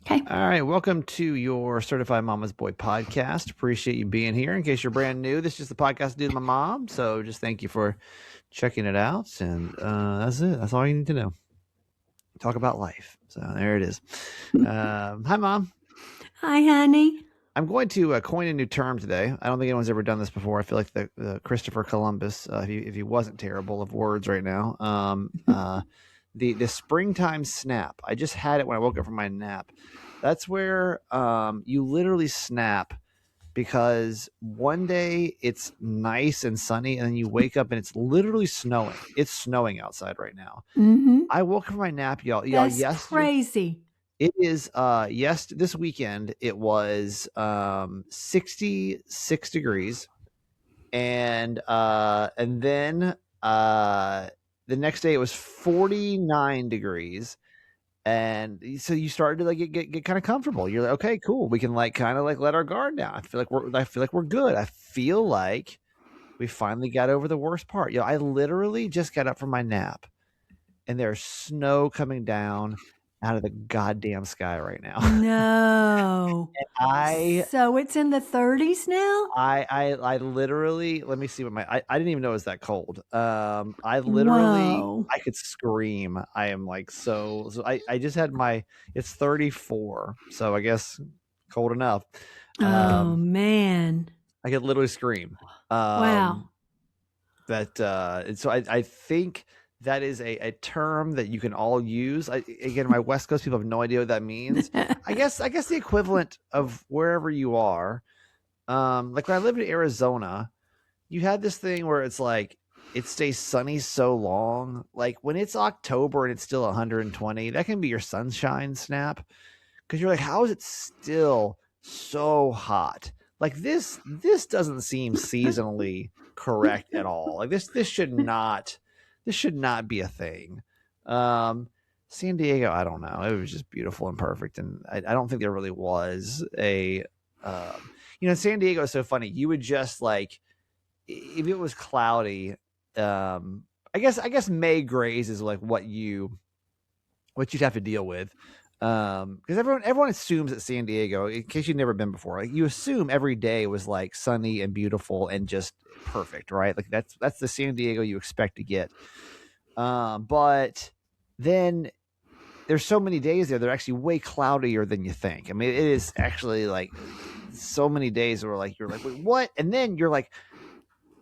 Okay. All right, welcome to your Certified Mama's Boy podcast. Appreciate you being here. In case you're brand new, this is just the podcast I do with my mom. So just thank you for checking it out. And that's it. That's all you need to know. Talk about life. So there it is. Hi, Mom. Hi, honey. I'm going to coin a new term today. I don't think anyone's ever done this before. I feel like the Christopher Columbus, if he wasn't terrible of words right now. The springtime snap. I just had it when I woke up from my nap. That's where you literally snap because one day it's nice and sunny, and then you wake up and it's literally snowing. It's snowing outside right now. Mm-hmm. I woke up from my nap, y'all. That's Yesterday. crazy. It is this weekend it was 66 degrees, and then the next day it was 49 degrees. And so you started to like get kind of comfortable. You're like, okay, cool. We can like kind of like let our guard down. I feel like we're good. I feel like we finally got over the worst part. I literally just got up from my nap and there's snow coming down out of the goddamn sky right now. No. And so it's in the 30s now? I literally, let me see what I didn't even know it was that cold. I literally, Whoa. I could scream. I am like, so I just had it's 34. So I guess cold enough. Oh, man. I could literally scream. Wow. So I think that is a term that you can all use. Again, my West Coast people have no idea what that means. I guess the equivalent of wherever you are. Like when I lived in Arizona, you had this thing where it's like it stays sunny so long. Like when it's October and it's still 120, that can be your sunshine snap. Because you're like, how is it still so hot? Like this doesn't seem seasonally correct at all. Like this should not be a thing. San Diego, I don't know. It was just beautiful and perfect, and I don't think there really was a. San Diego is so funny. You would just like if it was cloudy. I guess May grays is like what you'd have to deal with. Because everyone assumes that San Diego, in case you've never been before, like you assume every day was like sunny and beautiful and just perfect, right? Like that's the San Diego you expect to get. But then there's so many days there, they're actually way cloudier than you think. I mean, it is actually like so many days where like you're like, wait, what? And then you're like,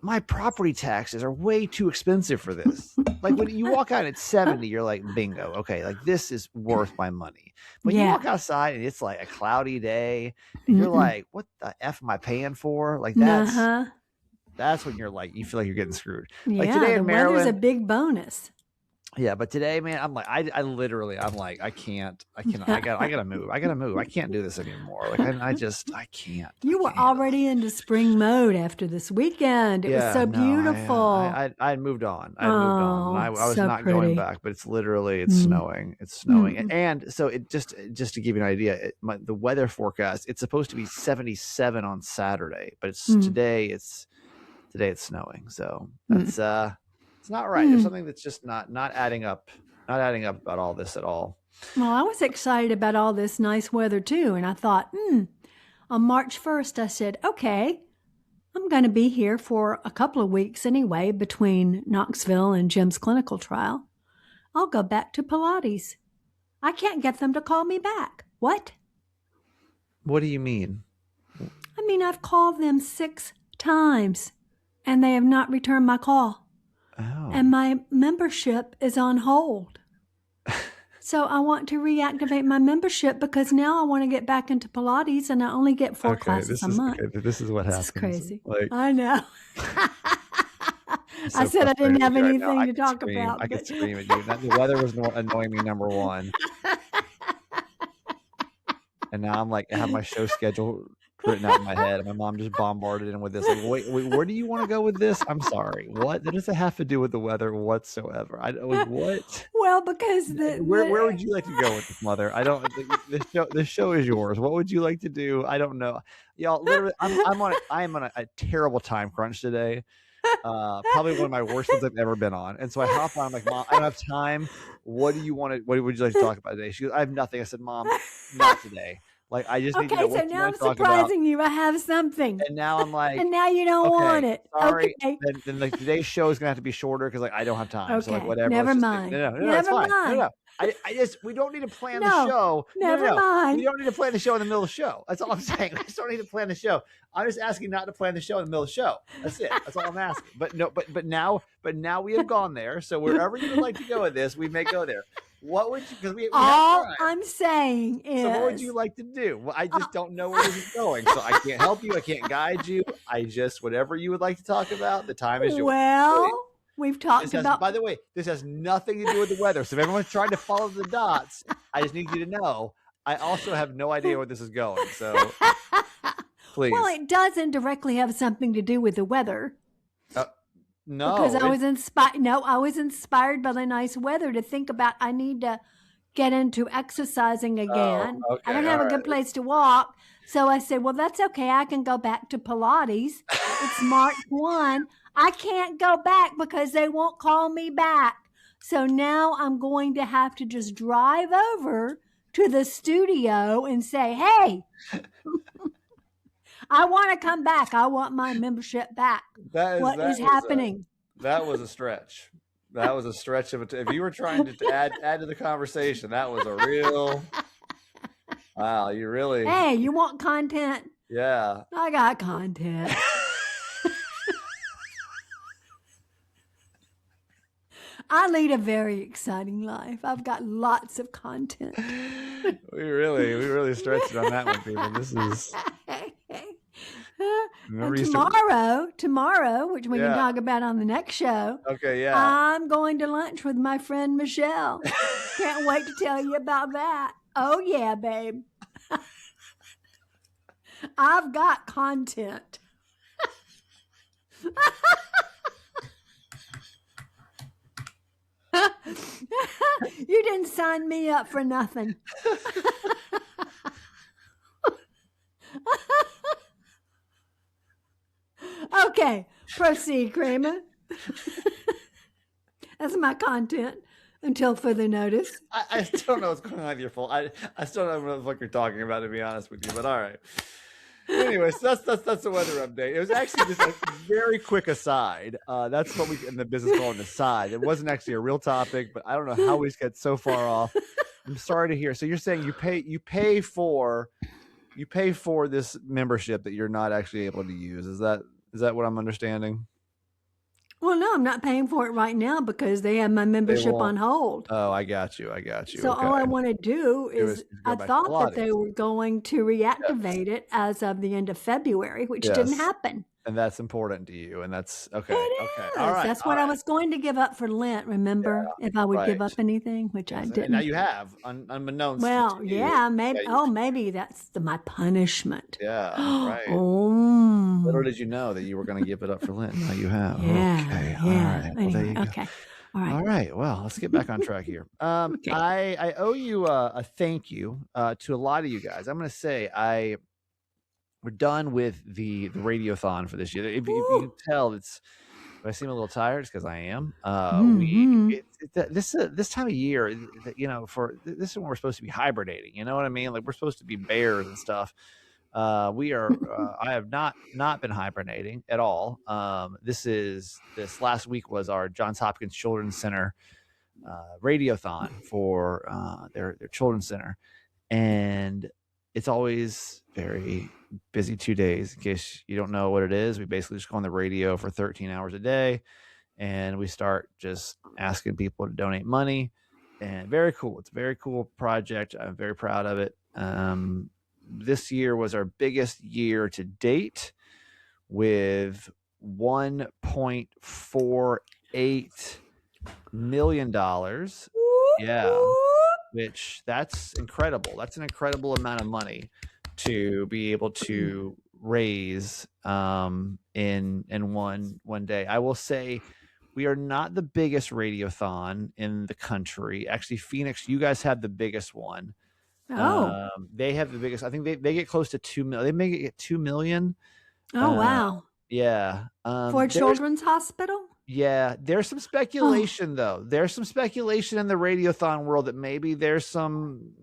my property taxes are way too expensive for this. Like when you walk out at 70, you're like, bingo. Okay. Like this is worth my money. But you walk outside and it's like a cloudy day and you're like, what the F am I paying for? Like that's when you're like, you feel like you're getting screwed. Like today in Maryland, weather's a big bonus. Yeah, but today, man, I'm like, I literally, I'm like, I gotta move. I can't do this anymore. Like, I can't. You were already into spring mode after this weekend. It was so beautiful. I had moved on. I was so not going back, but it's literally, it's snowing. It's snowing. And so it just to give you an idea, the weather forecast, it's supposed to be 77 on Saturday, but today it's snowing. So that's, it's not right. There's something that's just not adding up. Not adding up about all this at all. Well, I was excited about all this nice weather too, and I thought, on March 1st, I said, okay, I'm going to be here for a couple of weeks anyway between Knoxville and Jim's clinical trial. I'll go back to Pilates. I can't get them to call me back. What? What do you mean? I mean, I've called them 6 times, and they have not returned my call. Oh. And my membership is on hold. So I want to reactivate my membership because now I want to get back into Pilates and I only get 4 classes a month. Okay, this is what happens. It's crazy. Like, I know. I said I didn't have anything to talk about. I could scream at you. The weather was annoying me, number one. And now I'm like, I have my show schedule written out in my head. And my mom just bombarded him with this. Like, wait, where do you want to go with this? I'm sorry. What? That doesn't have to do with the weather whatsoever. What? Well, because where would you like to go with this, Mother? I don't. The show is yours. What would you like to do? I don't know, y'all. Literally, I am on a terrible time crunch today. Probably one of my worst ones I've ever been on. And so I hop on. I'm like, Mom, I don't have time. What do you want to? What would you like to talk about today? She goes, I have nothing. I said, Mom, not today. Like, I just need to know Okay, so what you now want I'm to talk about. surprising you. I have something. And now I'm like, And now you don't want okay, it. sorry. Okay. Then like today's show is gonna have to be shorter because like I don't have time. So like Okay. whatever. Never let's just mind. no, it's Never fine. mind. No. I just we don't need to plan the No, show. never No. mind. We don't need to plan the show in the middle of the show. That's all I'm saying. I just don't need to plan the show. I'm just asking not to plan the show in the middle of the show. That's it. That's all I'm asking. But no, but now we have gone there. So wherever you would like to go with this, we may go there. What would you? Because we All have time. I'm saying is. So what would you like to do? Well, I just don't know where this is going, so I can't help you. I can't guide you. I just whatever you would like to talk about. The time is yours. Well, we've talked about. By the way, this has nothing to do with the weather. So if everyone's trying to follow the dots, I just need you to know I also have no idea where this is going. So please. Well, it does indirectly have something to do with the weather. No, because I was inspired. No, I was inspired by the nice weather to think about. I need to get into exercising again. Okay, I don't have a good place to walk, so I said, "Well, that's okay. I can go back to Pilates. It's March 1. I can't go back because they won't call me back. So now I'm going to have to just drive over to the studio and say, "Hey." I want to come back. I want my membership back. What is happening? That was a stretch. That was a stretch of it. If you were trying to add to the conversation, that was a real. Wow, you really. Hey, you want content? Yeah. I got content. I lead a very exciting life. I've got lots of content. We really stretched it on that one, people. This is. Tomorrow, which we can talk about on the next show. Okay, yeah. I'm going to lunch with my friend Michelle. Can't wait to tell you about that. Oh yeah, babe. I've got content. You didn't sign me up for nothing. Okay, proceed, Kramer. That's my content until further notice. I still don't know what's going on with your phone. I still don't know what you're talking about, to be honest with you, but all right. Anyways, that's the weather update. It was actually just a very quick aside. That's what we in the business call an aside. It wasn't actually a real topic, but I don't know how we get so far off. I'm sorry to hear. So you're saying you pay for this membership that you're not actually able to use. Is that what I'm understanding? Well, no, I'm not paying for it right now because they have my membership on hold. Oh, I got you. So all I want to do is, I thought that they were going to reactivate it as of the end of February, which didn't happen. And that's important to you. And that's okay. It is. All right. That's what I was going to give up for Lent, remember? If I would give up anything, which I didn't. And now you have, unbeknownst. Well, yeah, maybe. Maybe that's my punishment. Yeah, right. Oh. Little did you know that you were going to give it up for Lent. Now you have. Yeah. Okay. Yeah. All right. Well, there you go. Okay. All right. All right. Well, let's get back on track here. Okay. I owe you a thank you to a lot of you guys. I'm going to say we're done with the radiothon for this year. If you can tell, if I seem a little tired, it's because I am. This time of year, this is when we're supposed to be hibernating. You know what I mean? Like we're supposed to be bears and stuff. We are. I have not been hibernating at all. This last week was our Johns Hopkins Children's Center radiothon for their children's center, and it's always very busy 2 days. In case you don't know what it is, we basically just go on the radio for 13 hours a day, and we start just asking people to donate money. And very cool. It's a very cool project. I'm very proud of it. This year was our biggest year to date with $1.48 million. Yeah. Which that's incredible. That's an incredible amount of money to be able to raise in one day. I will say we are not the biggest radiothon in the country. Actually, Phoenix, you guys have the biggest one. They have the biggest. I think they get close to 2 million. They may get 2 million. Oh wow. Yeah. For a children's hospital? Yeah, there's some Oh, speculation though. There's some speculation in the Radiothon world that maybe there's some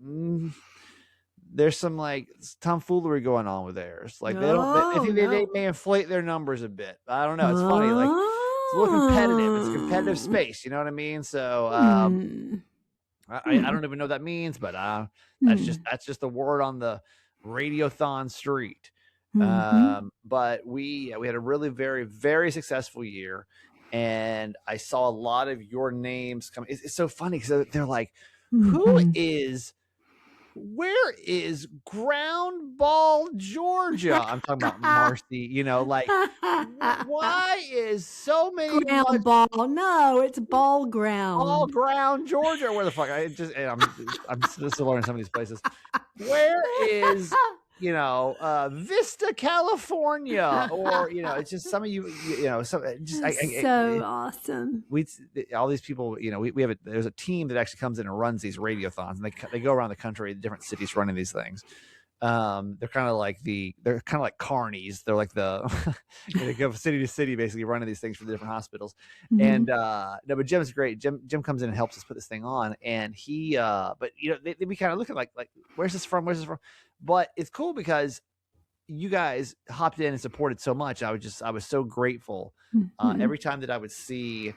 like tomfoolery going on with theirs. Like I no, think they no. may inflate their numbers a bit. I don't know. It's funny. Like it's a little competitive. It's a competitive Oh. space. You know what I mean? So Hmm. I don't even know what that means, but Hmm. that's just the word on the Radiothon street. Hmm. But we had a really very very successful year, and I saw a lot of your names come. It's so funny because they're like, Hmm. where is Ground Ball, Georgia? I'm talking about Marcy. You know, like why is so many much Ground ball. No, it's ball all ground. ground Georgia? Where the fuck? I'm still learning some of these places. Where is Vista, California, or it's just some of some just So awesome. all these people. There's a team that actually comes in and runs these radiothons, and they go around the country, different cities running these things. They're kind of like carnies. They're like they go city to city basically running these things for the different hospitals. Hmm. And no, but Jim's great. Jim comes in and helps us put this thing on, and he but they be kind of looking like where's this from, but it's cool because you guys hopped in and supported so much. I was so grateful Hmm. every time that I would see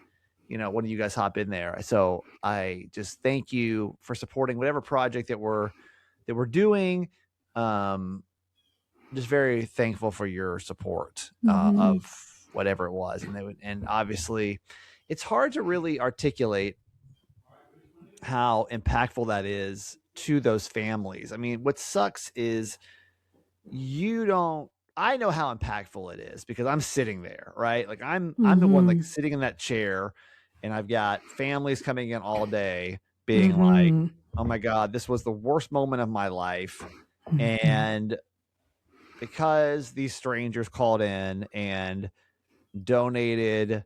one of you guys hop in there. So I just thank you for supporting whatever project that we're doing. Just very thankful for your support Hmm. of whatever it was, and obviously it's hard to really articulate how impactful that is to those families. I mean, what sucks is I know how impactful it is because I'm sitting there, right? Like I'm the one like Hmm. sitting in that chair, and I've got families coming in all day being like, Hmm. oh my God, this was the worst moment of my life. Hmm. And because these strangers called in and donated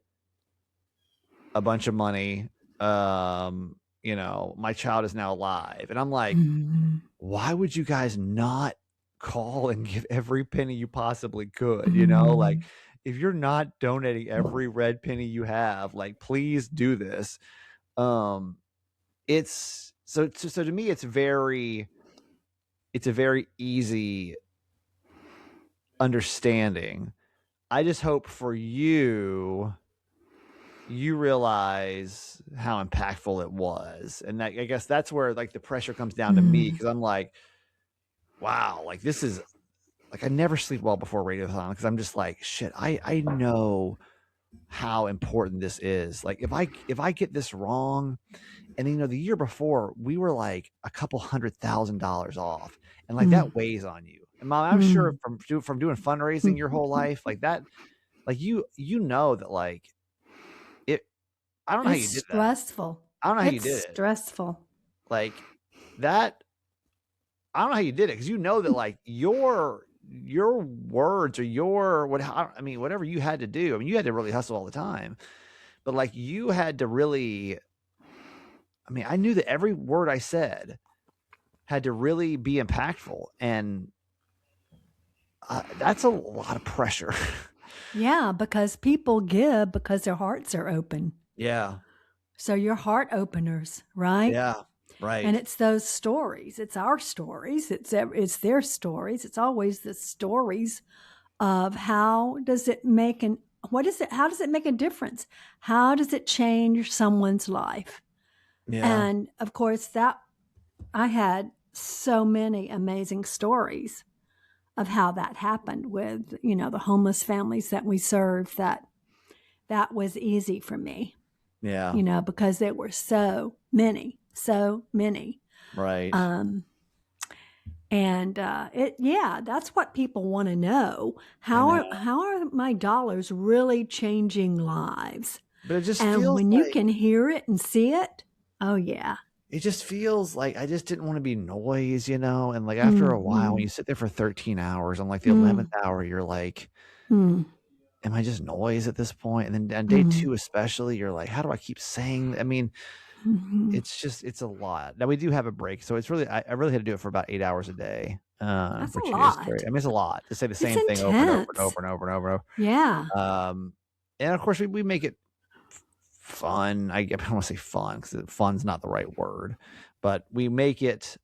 a bunch of money, my child is now alive. And I'm like, Hmm. why would you guys not call and give every penny you possibly could? Like Hmm. if you're not donating every red penny you have, like please do this. It's so to me it's a very easy understanding. I just hope for you realize how impactful it was, and that I guess that's where like the pressure comes down to me Hmm. because I'm like, wow, like this is like I never sleep well before Radiothon because I'm just like, shit, I know how important this is. Like if I get this wrong, and the year before we were like a couple $100,000 off, and like Hmm. that weighs on you. And Mom, I'm sure Hmm. from doing fundraising your whole life like that, like you know that like it. I don't know how It's you did that. stressful. I don't know how you It's did it. stressful. Like that. I don't know how you did it because that like your words or whatever you had to do. I mean, you had to really hustle all the time, but like you had to really. I mean, I knew that every word I said had to really be impactful, and that's a lot of pressure. Yeah, because people give because their hearts are open. Yeah. So you're heart openers, right? Yeah. And Right. it's those stories. It's our stories. It's their stories. It's always the stories of how does it make an what is it? How does it make a difference? How does it change someone's life? Yeah. And of course, that I had so many amazing stories of how that happened with the homeless families that we served. That was easy for me, Yeah. because there were so many. Right. Um, and that's what people want to know. I know. How are my dollars really changing lives? But it just And feels when you like can hear it and see it, oh yeah. I just didn't want to be noise, and like after a while when Mm-hmm. you sit there for 13 hours on like the 11th Mm-hmm. hour, you're like, am I just noise at this point? And then on day Mm-hmm. 2 especially, you're like, how do I keep saying? I mean, it's a lot. Now we do have a break, so it's really I really had to do it for about 8 hours a day, That's a which is lot. great. I mean, it's a lot to say the It's same thing over and over and intense. over and over and over and over. Yeah. And of course we make it fun. I don't want to say fun because fun's not the right word, but we make it.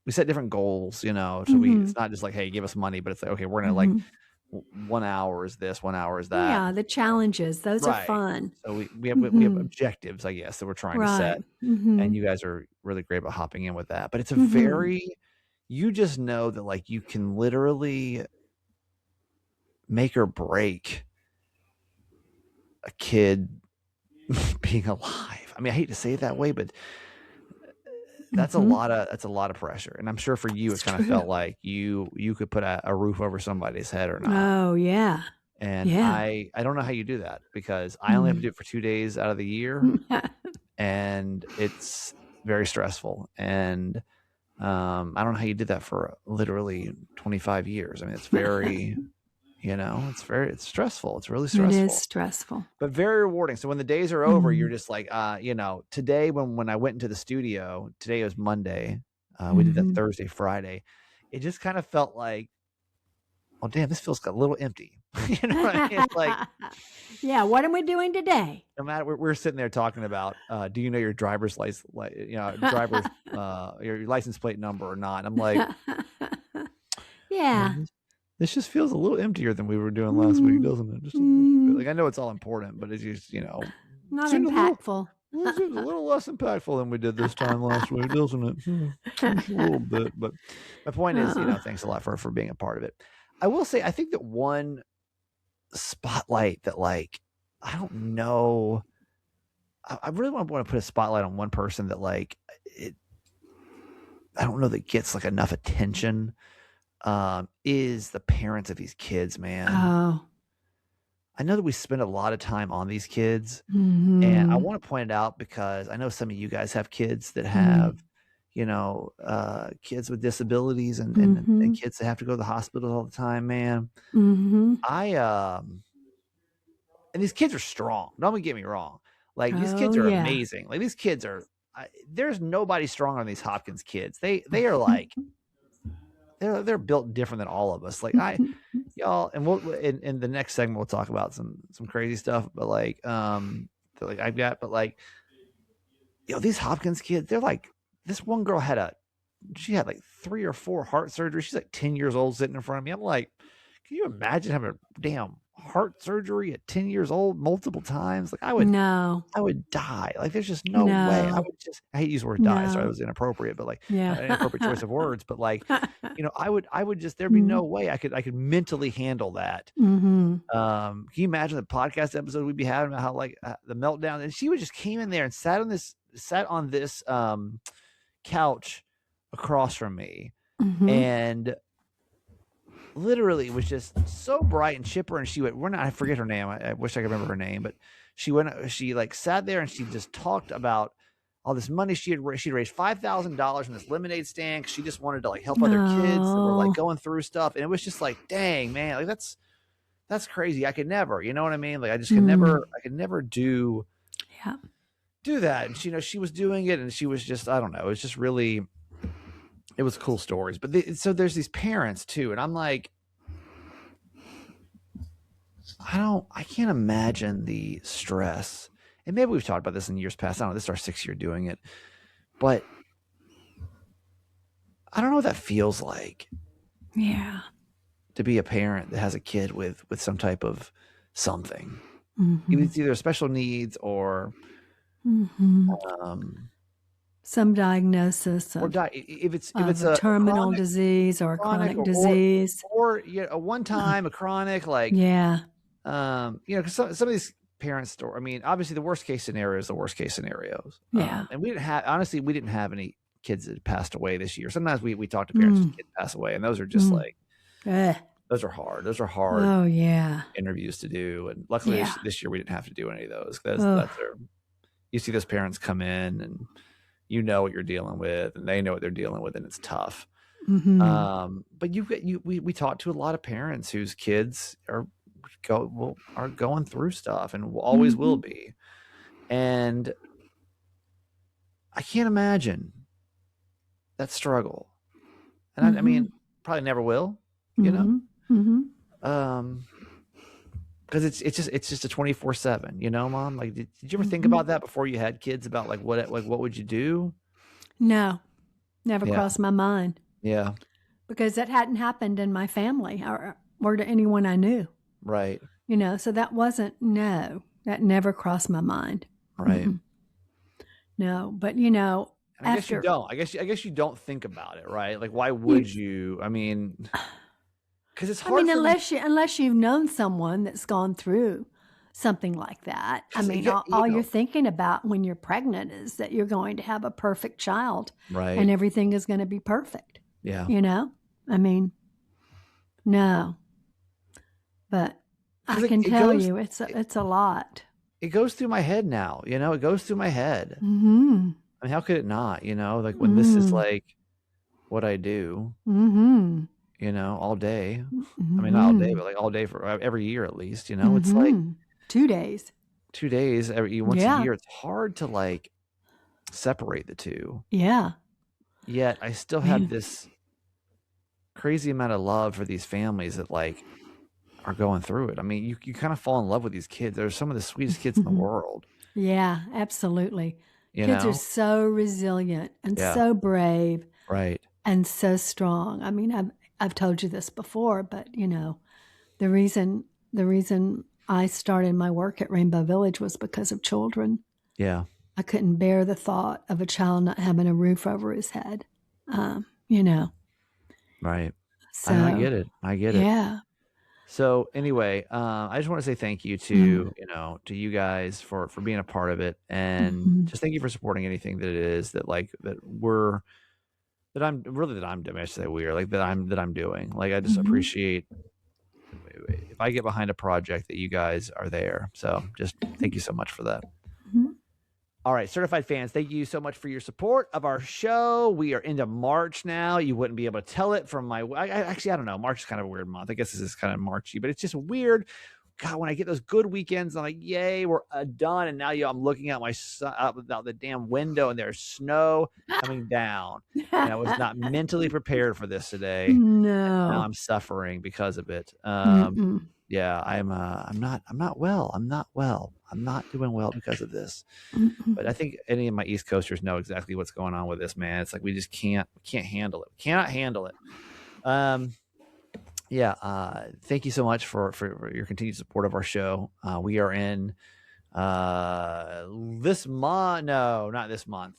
We set different goals, you know. So it's not just like, hey, give us money, but it's like, okay, we're gonna like 1 hour is this, 1 hour is that. Yeah, the challenges, those are fun. So we have objectives, I guess, that we're trying to set, and you guys are really great about hopping in with that. But it's a very, you just know that like you can literally make or break a kid being alive. I mean, I hate to say it that way, but that's a lot of pressure. And I'm sure for you, it kind of felt like you could put a roof over somebody's head or not. Oh yeah. And I don't know how you do that because I only have to do it for 2 days out of the year, and it's very stressful. And I don't know how you did that for literally 25 years. I mean, it's very, you know, it's stressful. It's really stressful. It is stressful, but very rewarding. So when the days are over, you're just like, you know, today when I went into the studio, today was Monday. We did that Thursday, Friday. It just kind of felt like, oh damn, this feels a little empty. You know what I mean? It's like, yeah, what am we doing today? no matter, we're sitting there talking about, do you know your driver's license, you know, your license plate number or not? I'm like, yeah, this just feels a little emptier than we were doing last week, doesn't it? Just like, I know it's all important, but it's just, you know, not impactful. It's a little less impactful than we did this time last week, doesn't it? Just a little bit. But my point is, you know, thanks a lot for being a part of it. I will say, I think that one spotlight that, like, I don't know, I really want to put a spotlight on one person that, like, I don't know that gets like enough attention, is the parents of these kids, man. Oh. I know that we spend a lot of time on these kids, and I want to point it out because I know some of you guys have kids that have, you know, kids with disabilities and kids that have to go to the hospital all the time, man. And these kids are strong. Don't get me wrong. Like, these kids are amazing. Like, these kids are, there's nobody stronger than these Hopkins kids. They are like, they're built different than all of us. Like, y'all, and we'll in the next segment we'll talk about some crazy stuff. But like, I've got, but like, you know, these Hopkins kids, they're like, this one girl she had like 3 or 4 heart surgeries. She's like 10 years old sitting in front of me. I'm like, can you imagine having a damn heart surgery at 10 years old multiple times? Like, I would die. Like, there's just no way. I hate to use the word die, so it was inappropriate, but like, an inappropriate choice of words. But like, you know, I would just, there'd be no way I could mentally handle that. Can you imagine the podcast episode we'd be having about how, like, the meltdown? And she would just came in there and sat on this couch across from me, and literally was just so bright and chipper. And she went, I forget her name. I wish I could remember her name, but she like sat there and she just talked about all this money she'd raised $5,000 in this lemonade stand. She just wanted to like help other kids that were like going through stuff. And it was just like, dang, man, like that's crazy. I could never, you know what I mean? Like, I just could never do that. And she, you know, she was doing it, and she was just, I don't know. It was just really, it was cool stories. But so there's these parents too. And I'm like, I can't imagine the stress. And maybe we've talked about this in years past. I don't know. This is our 6th year doing it, but I don't know what that feels like. Yeah. To be a parent that has a kid with some type of something. It's either special needs or some diagnosis of, if it's a terminal chronic disease or a chronic disease, or you know, a one-time a chronic, like, you know, because some of these parents, I mean, obviously the worst case scenario is the worst case scenarios. And we didn't have any kids that passed away this year. Sometimes we talk to parents whose kids pass away, and those are just like, those are hard. Those are hard interviews to do. And luckily this year we didn't have to do any of those. You see those parents come in, and you know what you're dealing with, and they know what they're dealing with, and it's tough. But we talk to a lot of parents whose kids are going through stuff and always will be. And I can't imagine that struggle. And I mean, probably never will, you know? Because it's just a 24/7, you know, Mom. Like, did you ever think about that before you had kids? About like what would you do? No, never Yeah. crossed my mind. Yeah. Because that hadn't happened in my family or to anyone I knew. Right. You know, so that that never crossed my mind. Right. No, but you know, and I guess you don't. I guess you don't think about it, right? Like, why would you? I mean, because it's hard. Unless you've known someone that's gone through something like that. I mean, all you're thinking about when you're pregnant is that you're going to have a perfect child, right? And everything is going to be perfect. Yeah. You know, I mean, no, but I can tell you, it's a lot. It goes through my head now. You know, it goes through my head. Mm-hmm. I mean, how could it not? You know, like when this is like what I do. Mm-hmm. You know, all day. I mean, not all day, but like all day for every year at least. You know, it's like 2 days. 2 days once a year. It's hard to like separate the two. Yeah. Yet I still have this crazy amount of love for these families that like are going through it. I mean, you kind of fall in love with these kids. They're some of the sweetest kids in the world. Yeah, absolutely. Kids are so resilient and so brave. Right. And so strong. I mean, I've told you this before, but you know, the reason I started my work at Rainbow Village was because of children. Yeah. I couldn't bear the thought of a child not having a roof over his head. You know. Right. So I get it. Yeah. So anyway, I just want to say thank you to to you guys for being a part of it, and just thank you for supporting anything that it is that like that I'm doing. I should say we are like that I'm doing. Like I just appreciate if I get behind a project that you guys are there. So just thank you so much for that. All right, certified fans, thank you so much for your support of our show. We are into March now. You wouldn't be able to tell it from my I don't know. March is kind of a weird month. I guess this is kind of Marchy, but it's just weird. God, when I get those good weekends, I'm like, yay, we're done. And now I'm looking out out the damn window, and there's snow coming down. And I was not mentally prepared for this today. No. Now I'm suffering because of it. Yeah, I'm not well. I'm not well. I'm not doing well because of this. But I think any of my East Coasters know exactly what's going on with this, man. It's like we just can't handle it. We cannot handle it. Thank you so much for your continued support of our show. We are in this month. No, not this month.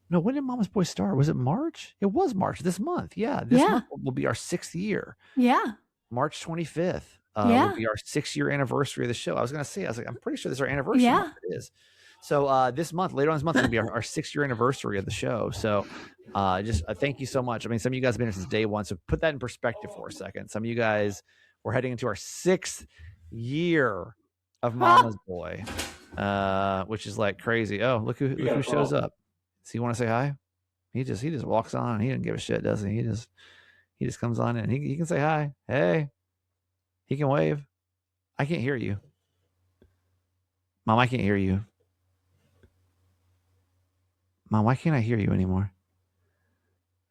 No, when did Mama's Boy start? Was it March? It was March this month. Yeah, this month will be our 6th year. Yeah. March 25th will be our 6-year anniversary of the show. I was like, I'm pretty sure this is our anniversary. Yeah. It is. So this month, later on this month, will be our 6-year anniversary of the show. So just thank you so much. I mean, some of you guys have been here since day one. So put that in perspective for a second. Some of you guys, we're heading into our 6th year of Mama's Boy, which is like crazy. Oh, look who shows up. Does he want to say hi? He just walks on. He doesn't give a shit, does he? He just comes on in. He can say hi. Hey. He can wave. I can't hear you. Mom, I can't hear you. Mom, why can't I hear you anymore?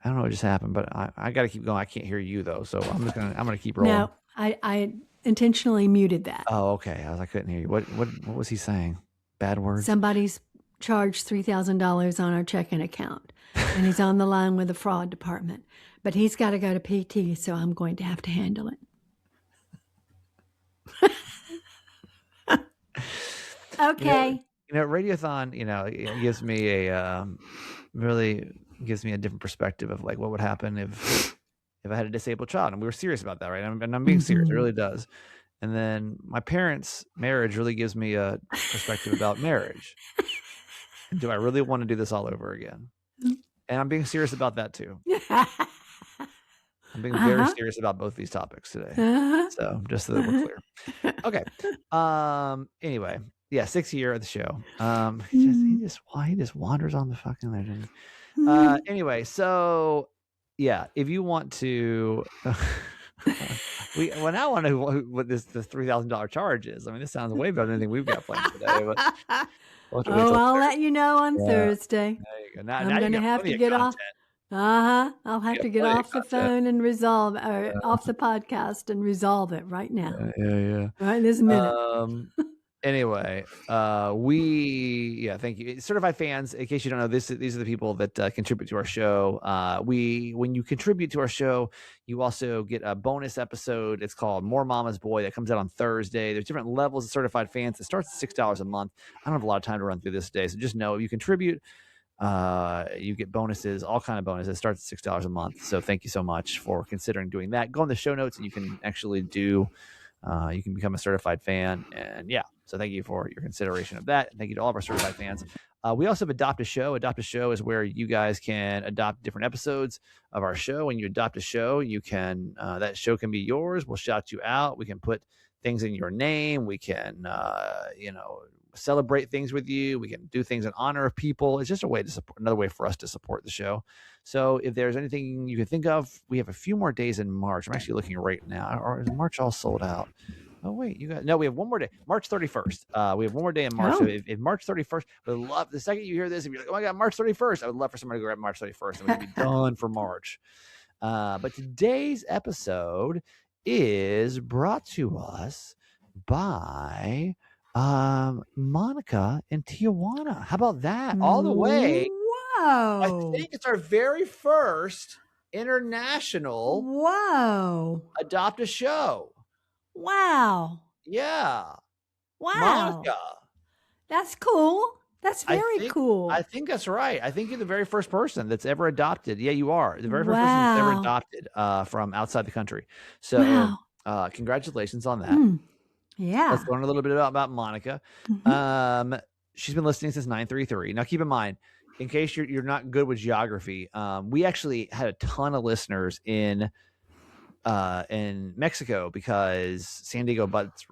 I don't know what just happened, but I got to keep going. I can't hear you though, so I'm gonna keep rolling. No, I intentionally muted that. Oh, okay. I couldn't hear you. What was he saying? Bad words? Somebody's charged $3,000 on our checking account, and he's on the line with the fraud department. But he's got to go to PT, so I'm going to have to handle it. Okay. Radiothon, it gives me really gives me a different perspective of like what would happen if I had a disabled child, and we were serious about that, right? And I'm being serious. It really does. And then my parents' marriage really gives me a perspective about marriage. And do I really want to do this all over again? And I'm being serious about that too. I'm being very serious about both these topics today. So just so that we're clear. Okay. Anyway, 6th year of the show. He just wanders on the fucking legend. Anyway, so yeah, if you want to Well, now I want to know what this $3,000 charge is. I mean, this sounds way better than anything we've got planned today. But we'll have to wait till I'll Thursday. let you know on Yeah. Thursday. There you go. Now I'm you going to got have plenty to of get off. content. I'll have You to got get plenty of off the content. phone and resolve, or off the podcast and resolve it right now. Yeah. Right this minute. Anyway, thank you. Certified fans, in case you don't know, these are the people that contribute to our show. When you contribute to our show, you also get a bonus episode. It's called More Mama's Boy, that comes out on Thursday. There's different levels of certified fans. It starts at $6 a month. I don't have a lot of time to run through this today, so just know if you contribute, you get bonuses, all kind of bonuses. It starts at $6 a month. So thank you so much for considering doing that. Go in the show notes and you can actually do. You can become a certified fan, and so thank you for your consideration of that. And thank you to all of our certified fans. We also have Adopt a Show. Adopt a Show is where you guys can adopt different episodes of our show. When you adopt a show, you can that show can be yours. We'll shout you out. We can put things in your name. We can celebrate things with you. We can do things in honor of people. It's just a way to support, another way for us to support the show. So if there's anything you can think of, we have a few more days in March. I'm actually looking right now. Or is March all sold out? Oh wait, we have one more day. March 31st. We have one more day in March. So if March 31st, would love the second you hear this, if you're like, oh my God, March 31st, I would love for somebody to go grab March 31st and we can be done for March. But today's episode is brought to us by Monica in Tijuana. How about that? All the way. Wow. I think it's our very first international Adopt a Show. Wow. Yeah. Wow. Monica. That's cool. That's very cool. I think that's right. I think you're the very first person that's ever adopted. Yeah, you are. The very first person that's ever adopted from outside the country. So congratulations on that. Yeah. Let's learn a little bit about Monica. Mm-hmm. She's been listening since 933. Now, keep in mind, in case you're not good with geography, we actually had a ton of listeners in Mexico, because San Diego butts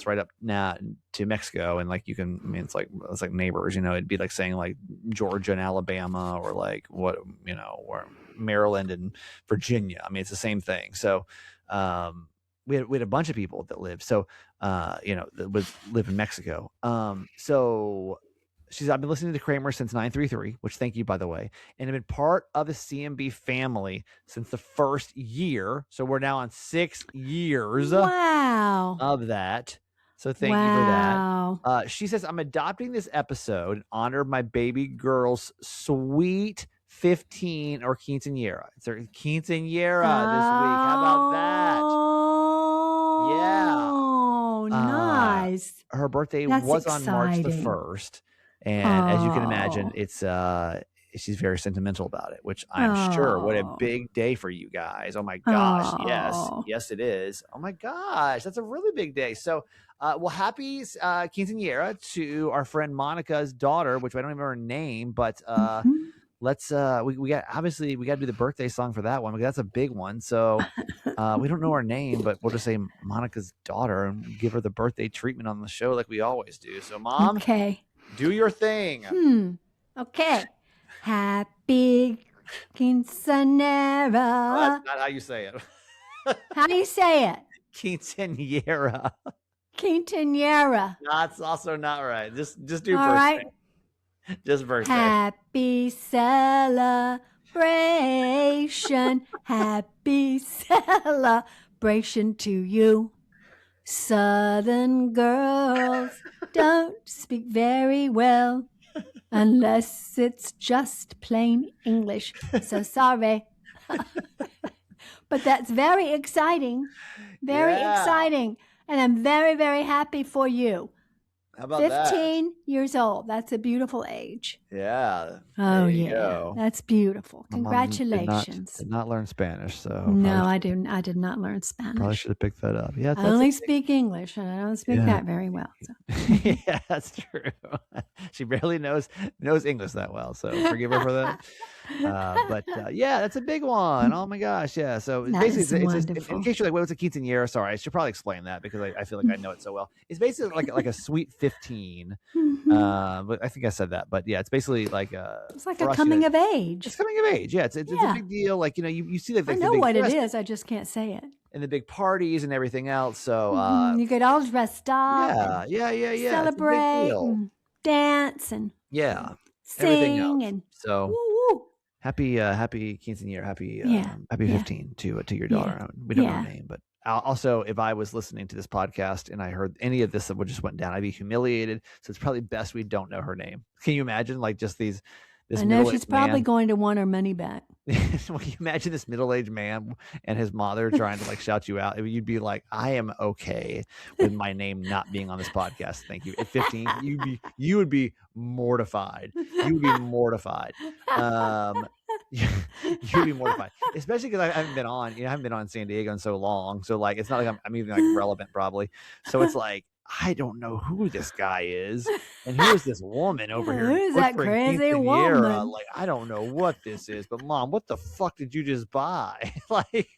right up now to Mexico, and it's like neighbors. It'd be like saying like Georgia and Alabama, or like or Maryland and Virginia. I mean, it's the same thing. So we had a bunch of people that lived. So that would live in Mexico. So I've been listening to Kramer since 933, which thank you, by the way. And I've been part of the CMB family since the first year. So we're now on 6 years of that. So thank you for that. She says, I'm adopting this episode in honor of my baby girl's sweet 15 or quinceañera. It's her quinceañera this week. How about that? Yeah. Oh, nice. Her birthday was on March the 1st. And as you can imagine, it's she's very sentimental about it, which I'm sure. What a big day for you guys. Oh my gosh. Yes, it is. Oh my gosh. That's a really big day. So happy quinceañera to our friend Monica's daughter, which I don't even remember her name, but let's we got to do the birthday song for that one, because that's a big one. So we don't know her name, but we'll just say Monica's daughter and give her the birthday treatment on the show like we always do. So Mom, do your thing. Okay. Happy quinceañera. Well, that's not how you say it. How do you say it? Quinceañera. Quinceañera. That's also not right. Just do birthday. Right. Just birthday. Happy celebration. Happy celebration to you. Southern girls don't speak very well unless it's just plain English. So sorry. But that's very exciting. Very exciting. And I'm very, very happy for you. How about 15 years old. That's a beautiful age. Yeah. Oh, yeah. That's beautiful. Congratulations. Did not learn Spanish, so no, I didn't. I did not learn Spanish. Probably should have picked that up. Yeah, I only speak English, and I don't speak that very well. So. Yeah, that's true. She barely knows English that well, so forgive her for that. But yeah, that's a big one. Oh my gosh, yeah. So That basically, is it's in wonderful. case you're like, what's a quinceañera? Sorry, I should probably explain that because I feel like I know it so well. It's basically like a sweet 15. But I think I said that. But yeah, it's basically like It's like for a us, coming of it's age. coming of age. Yeah, it's a Yeah. big deal. Like you see like I the know big what it dress is. I just can't say it. and the big parties and everything else. So You get all dressed up and yeah. It's a big celebrate deal. and dance and Yeah, everything sing else. and So woo woo. happy quinceañera, happy Yeah. 15 to your Yeah. daughter. We don't know her name, but also if I was listening to this podcast and I heard any of this that just went down, I'd be humiliated. So it's probably best we don't know her name. Can you imagine like just this I know middle-aged she's probably man? going to want her money back. Can you imagine this middle-aged man and his mother trying to like shout you out? You'd be like, I am okay with my name not being on this podcast. Thank you. At 15, you would be mortified. You would be mortified. You'd be mortified, especially because I haven't been on. I haven't been on San Diego in so long. So like, it's not like I'm even like relevant probably. So it's like I don't know who this guy is, and who is this woman over here? Who's that crazy quinceañera? woman? Like I don't know what this is, but Mom, what the fuck did you just buy? Like.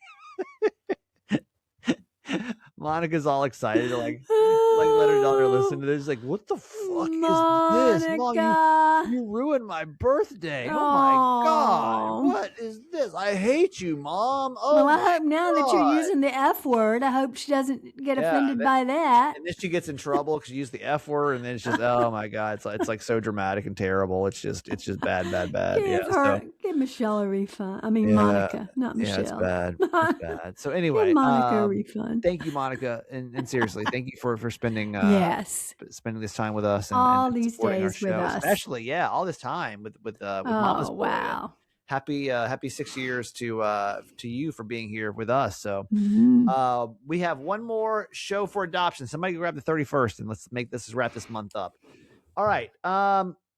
Monica's all excited to like let her daughter listen to this. Like, what the fuck is this? Mom, you ruined my birthday. Oh my God. What is this? I hate you, Mom. Oh, well, I hope now that you're using the F word, I hope she doesn't get offended by that. And then she gets in trouble because she used the F word, and then it's just, oh my God, it's like so dramatic and terrible. It's just bad. Give Michelle a refund. I mean, Monica, not Michelle. Yeah, it's bad. It's bad. So anyway, give Monica a refund. Thank you, Monica, and seriously, thank you for spending spending this time with us and all and these days with us, especially all this time with Mama's Boy. Wow. Happy 6 years to you for being here with us. So we have one more show for adoption. Somebody grab the 31st and let's wrap this month up. All right.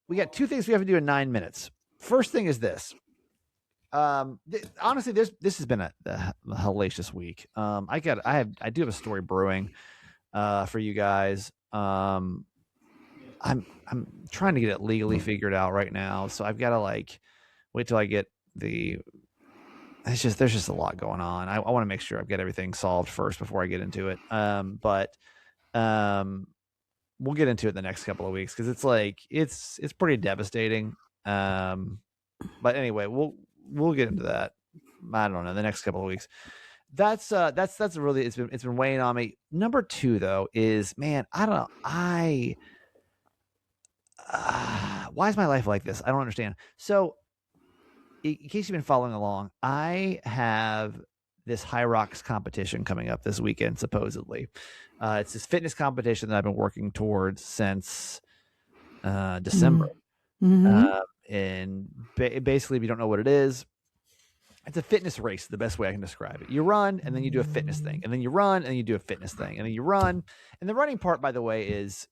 We got two things we have to do in 9 minutes. First thing is this. Honestly, this has been a hellacious week. I do have a story brewing for you guys. I'm trying to get it legally figured out right now, so I've got to like wait till I get there's just a lot going on. I want to make sure I've got everything solved first before I get into it. But we'll get into it the next couple of weeks because it's like it's pretty devastating. But anyway, we'll get into that. I don't know, the next couple of weeks. That's really it's been weighing on me. Number two though is, man, I don't know. Why is my life like this? I don't understand. So in case you've been following along, I have this Hyrox competition coming up this weekend, supposedly. It's this fitness competition that I've been working towards since December. And basically, if you don't know what it is, it's a fitness race, the best way I can describe it. You run, and then you do a fitness thing. And then you run, and you do a fitness thing. And then you run. And the running part, by the way, is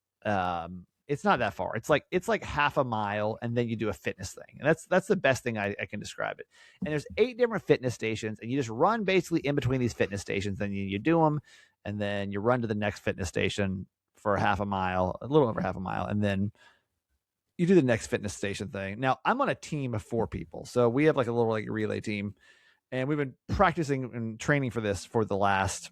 it's not that far. It's like half a mile, and then you do a fitness thing. And that's the best thing I can describe it. And there's 8 different fitness stations, and you just run basically in between these fitness stations. Then you do them, and then you run to the next fitness station for half a mile, a little over half a mile, and then you do the next fitness station thing. Now, I'm on a team of 4 people. So we have like a little like relay team, and we've been practicing and training for this for the last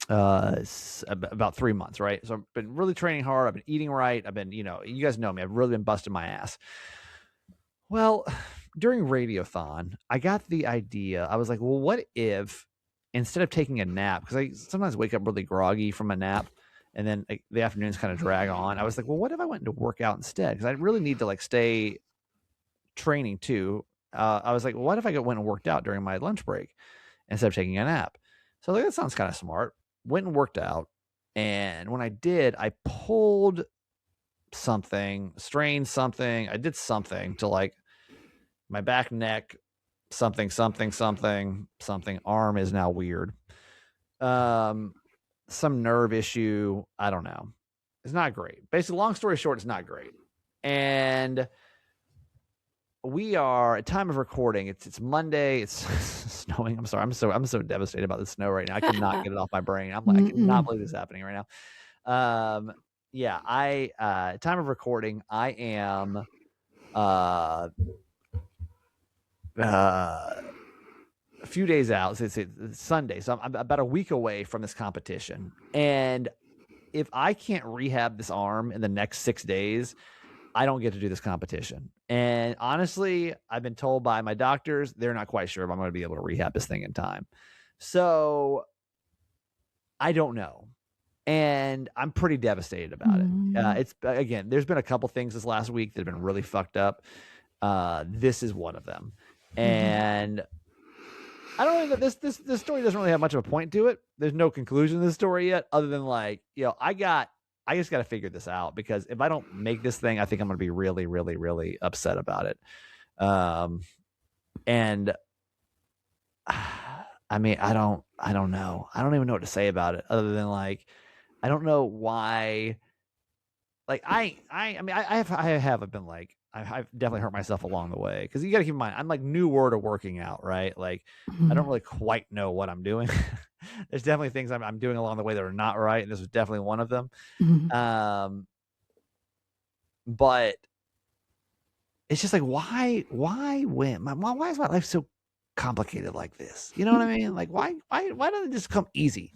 about 3 months, right? So I've been really training hard. I've been eating right. I've been, you guys know me. I've really been busting my ass. Well, during Radiothon, I got the idea. I was like, well, what if instead of taking a nap, because I sometimes wake up really groggy from a nap, and then like, the afternoons kind of drag on. I was like, well, what if I went to work out instead? Because I really need to like stay training too. I was like, well, what if I went and worked out during my lunch break instead of taking a nap? So like, that sounds kind of smart. Went and worked out. And when I did, I pulled something, strained something. I did something to like my back, neck, something. Arm is now weird. Some nerve issue. I don't know. It's not great. Basically, long story short, it's not great. And we are at time of recording. It's Monday. It's snowing. I'm sorry. I'm so devastated about the snow right now. I cannot get it off my brain. I cannot believe this is happening right now. Time of recording, I am a few days out. So it's Sunday. So I'm about a week away from this competition. And if I can't rehab this arm in the next 6 days, I don't get to do this competition. And honestly, I've been told by my doctors, they're not quite sure if I'm going to be able to rehab this thing in time. So I don't know. And I'm pretty devastated about it. It's again, there's been a couple things this last week that have been really fucked up. This is one of them. And I don't know that this story doesn't really have much of a point to it. There's no conclusion to the story yet, other than like, I just got to figure this out, because if I don't make this thing, I think I'm going to be really, really, really upset about it. And I mean, I don't know. I don't even know what to say about it, other than like, I don't know why. Like I haven't been like, I've definitely hurt myself along the way, because you got to keep in mind, I'm like newer to working out, right? Like I don't really quite know what I'm doing. There's definitely things I'm doing along the way that are not right, and this was definitely one of them. But it's just like, why is my life so complicated like this? You know what I mean? Like why doesn't it just come easy?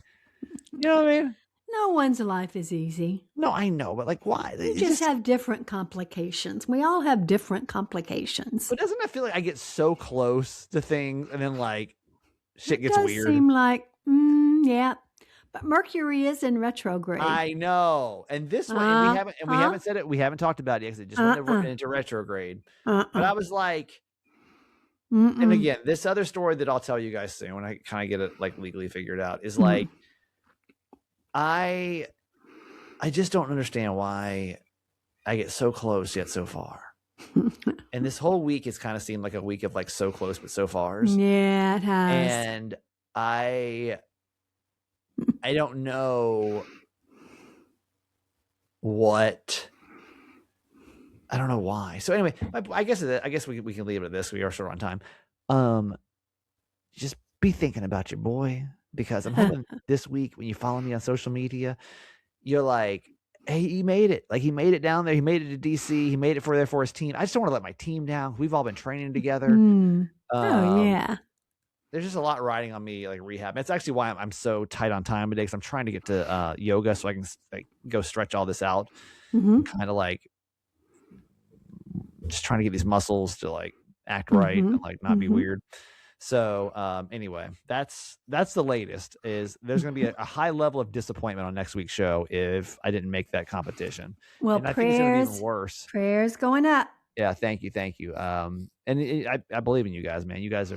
You know what I mean? No one's life is easy. No, I know, but like, why? We just have different complications. We all have different complications. But doesn't it feel like I get so close to things, and then like shit gets weird? It does seem like, yeah. But Mercury is in retrograde. I know, and this way, and we haven't said it. We haven't talked about it because it just went into retrograde. But I was like, and again, this other story that I'll tell you guys soon when I kind of get it like legally figured out is like, I just don't understand why I get so close yet so far. And this whole week has kind of seemed like a week of like so close but so fars. Yeah, it has. And I don't know what. I don't know why. So anyway, I guess we can leave it at this. We are short on time. Just be thinking about your boy, because I'm hoping this week when you follow me on social media, you're like, hey, he made it. Like he made it down there. He made it to DC. He made it for his team. I just don't want to let my team down. We've all been training together. Oh yeah. There's just a lot riding on me, like rehab. That's actually why I'm so tight on time today, because I'm trying to get to yoga so I can like go stretch all this out. Kind of like just trying to get these muscles to like act right and like not be weird. So anyway, that's the latest. Is there's going to be a high level of disappointment on next week's show if I didn't make that competition. Well, and I think it's going to be even worse. Prayers going up. Yeah, thank you. And I believe in you guys, man. You guys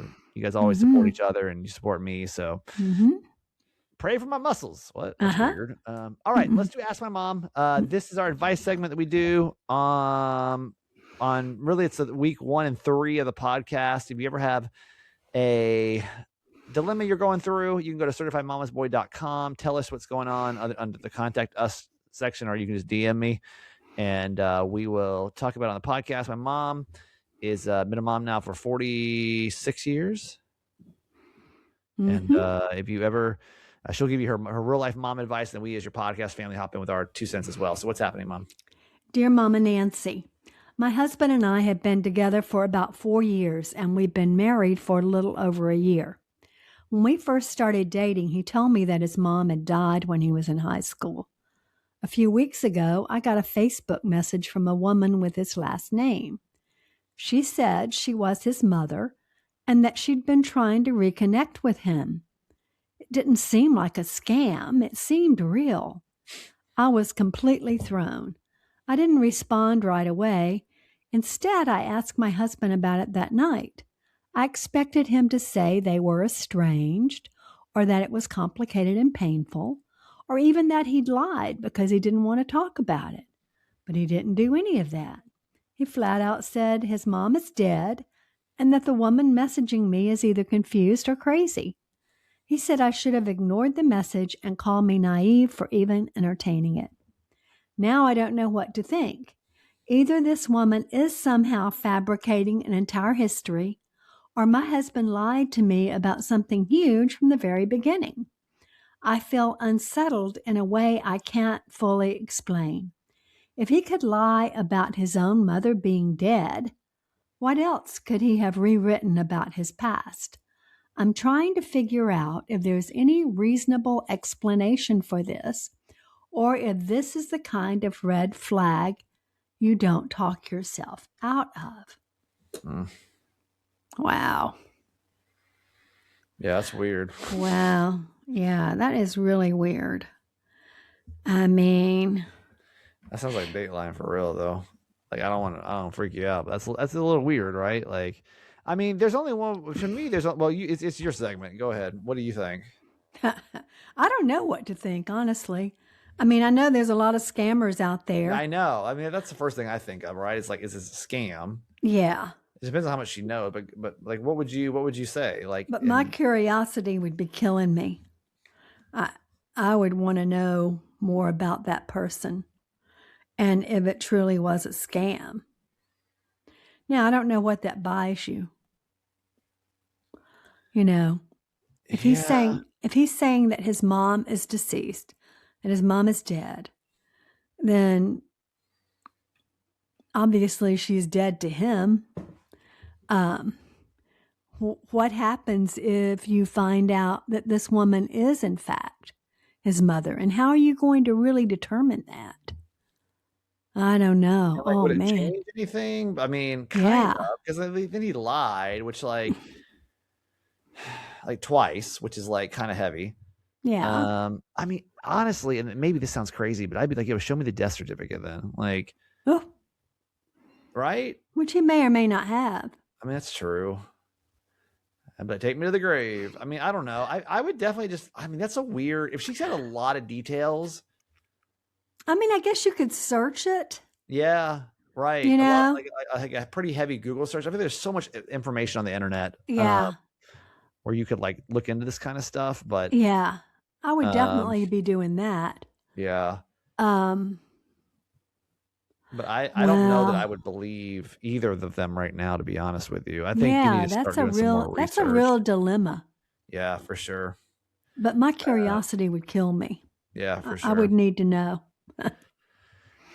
always support each other, and you support me. So pray for my muscles. What? That's weird. All right, let's do Ask My Mom. This is our advice segment that we do on really it's week 1 and 3 of the podcast. If you ever have a dilemma you're going through, you can go to certifiedmamasboy.com. Tell us what's going on under the contact us section, or you can just DM me, and we will talk about it on the podcast. My mom is been a mom now for 46 years. And if you ever, she'll give you her real life mom advice, and we as your podcast family hop in with our 2 cents as well. So what's happening, Mom? Dear Mama Nancy, my husband and I have been together for about 4 years, and we've been married for a little over a year. When we first started dating, he told me that his mom had died when he was in high school. A few weeks ago, I got a Facebook message from a woman with his last name. She said she was his mother and that she'd been trying to reconnect with him. It didn't seem like a scam. It seemed real. I was completely thrown. I didn't respond right away. Instead, I asked my husband about it that night. I expected him to say they were estranged, or that it was complicated and painful, or even that he'd lied because he didn't want to talk about it. But he didn't do any of that. He flat out said his mom is dead and that the woman messaging me is either confused or crazy. He said I should have ignored the message and called me naive for even entertaining it. Now I don't know what to think. Either this woman is somehow fabricating an entire history, or my husband lied to me about something huge from the very beginning. I feel unsettled in a way I can't fully explain. If he could lie about his own mother being dead, What else could he have rewritten about his past? I'm trying to figure out if there's any reasonable explanation for this, or if this is the kind of red flag you don't talk yourself out of. Mm. Wow. Yeah, that's weird. Wow. Yeah, that is really weird. I mean, That sounds like Dateline for real, though. Like, I don't freak you out, but that's a little weird, right? Like, I mean, there's only one to me. It's your segment. Go ahead. What do you think? I don't know what to think, honestly. I mean, I know there's a lot of scammers out there. I know. I mean, that's the first thing I think of, right? It's like, is this a scam? Yeah. It depends on how much she knows, but like, what would you say? Like, But my curiosity would be killing me. I would want to know more about that person and if it truly was a scam. Now, I don't know what that buys you. You know, if he's saying that his mom is deceased, that his mom is dead, then obviously she's dead to him. What happens if you find out that this woman is in fact his mother, and how are you going to really determine that? I don't know. like, oh would it man, change anything? I mean, kind of, because then he lied, which like twice, which is like kind of heavy. Yeah. I mean, honestly, and maybe this sounds crazy, but I'd be like, yo, show me the death certificate then. Like, right? Which he may or may not have. I mean, that's true. But take me to the grave. I mean, I don't know. I would definitely that's a weird, if she's had a lot of details. I mean, I guess you could search it. Yeah, right. You know? Like a pretty heavy Google search. I think there's so much information on the internet. Yeah. Where you could like look into this kind of stuff, but yeah, I would definitely be doing that. Yeah. But I don't know that I would believe either of them right now, to be honest with you. I think you need to start doing some more research. That's a real dilemma. Yeah, for sure. But my curiosity would kill me. Yeah, for sure. I would need to know.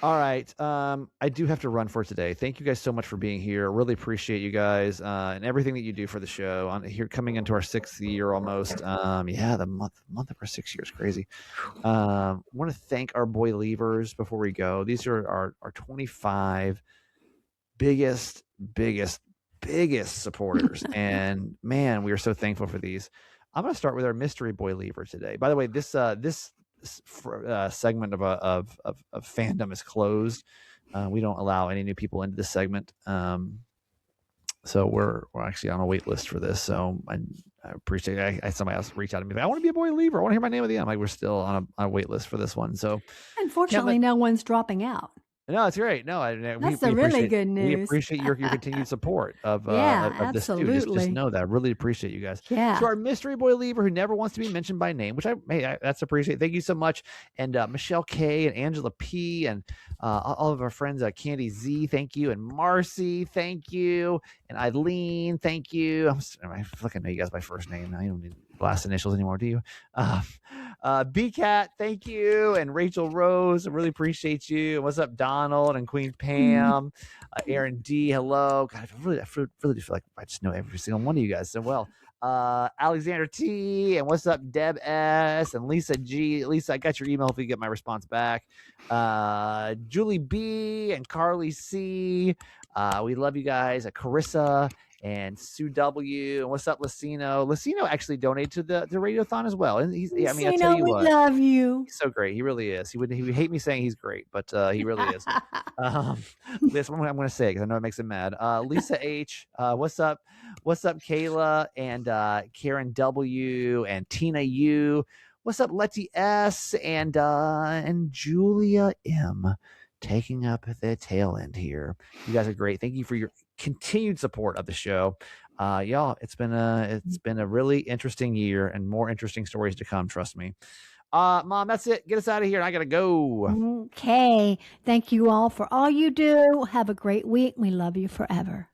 All right. I do have to run for today. Thank you guys so much for being here. Really appreciate you guys and everything that you do for the show. Here coming into our 6th year almost. The month of our 6 years, crazy. I want to thank our boy leavers before we go. These are our 25 biggest supporters, and man, we are so thankful for these. I'm going to start with our mystery boy leaver today. By the way, this segment of fandom is closed. We don't allow any new people into this segment. So we're actually on a wait list for this. So I appreciate it. I somebody else reached out to me. I want to be a boy leaver. I want to hear my name at the end. I'm like, we're still on a wait list for this one. So unfortunately, no one's dropping out. No, it's great. No, that's the really good news. We appreciate your continued support of this dude. Just know that. I really appreciate you guys. Yeah. To our mystery boy leaver who never wants to be mentioned by name, which that's appreciated. Thank you so much. And Michelle K and Angela P and all of our friends, Candy Z, thank you, and Marcy, thank you, and Eileen, thank you. I fucking know you guys by first name now. You don't need last initials anymore, do you? BCat, thank you, and Rachel Rose, I really appreciate you. And what's up, Donald and Queen Pam, Aaron D, hello. God, I really do feel like I just know every single one of you guys so well. Alexander T, and what's up, Deb S, and Lisa G. Lisa, I got your email. If you get my response back. Julie B and Carly C. We love you guys. Carissa and Sue W. And what's up, Lucino? Lucino actually donated to the Radiothon as well. And he's, I mean, I'll tell you what, love you. He's so great. He really is. He would hate me saying he's great, but he really is. This one I'm going to say because I know it makes him mad. Lisa H. What's up? What's up, Kayla and Karen W. and Tina U. What's up, Letty S. and Julia M. Taking up the tail end here. You guys are great. Thank you for your continued support of the show. Y'all, it's been a really interesting year and more interesting stories to come, trust me. Mom, that's it. Get us out of here. I gotta go. Okay. Thank you all for all you do. Have a great week. We love you forever.